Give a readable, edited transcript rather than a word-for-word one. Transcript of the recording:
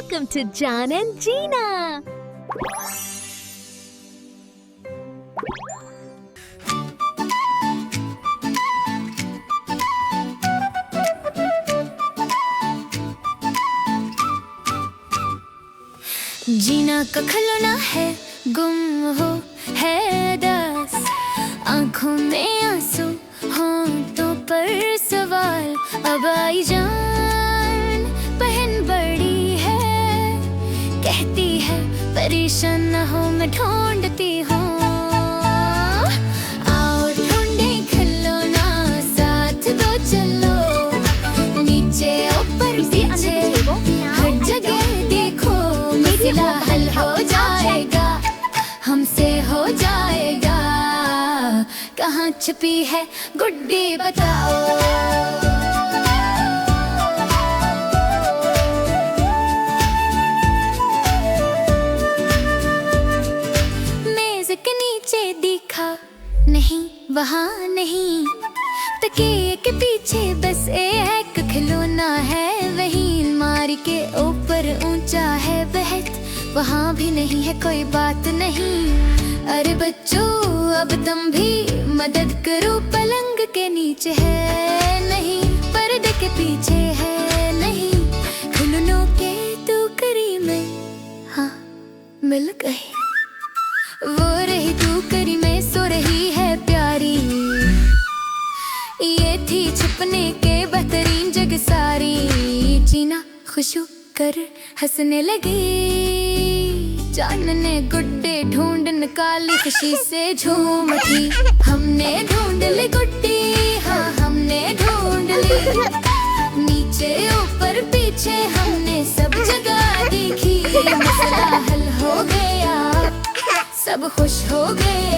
Welcome to John and Gina. जीना का खिलौना है, गुम हो है दास, आंखों में आंसू होंठों पर सवाल। अब आई जान बहन बड़ी है, कहती है परेशान न हो मैं ढूंढती हूँ। आओ ढूंढे खिलौना, साथ दो चलो, नीचे ऊपर पीछे हर जगह देखो, मसला हल हो जाएगा, हमसे हो जाएगा। कहाँ छुपी है गुड्डी बताओ। मेज के नीचे दिखा नहीं, वहाँ नहीं, तकिए के पीछे बस एक खिलौना है, वही अलमारी के ऊपर ऊंचा है बेहद, वहाँ भी नहीं है कोई बात नहीं। अरे बच्चों अब तुम भी मदद करो, पलंग के नीचे है नहीं, पर्दे के पीछे है नहीं, खिलौनों के टोकरी में हाँ मिल गई। वो रही टोकरी में सो रही है प्यारी, ये थी छुपने के बेहतरीन जगह सारी। जीना खुश कर हंसने लगी, जान ने गुड्डे ढूंढ निकाली, खुशी से झूम उठी। हमने ढूंढ ली गुड्डी, हाँ हमने ढूंढ ली, नीचे ऊपर पीछे हमने सब जगह देखी, मसला हल हो गया, सब खुश हो गए।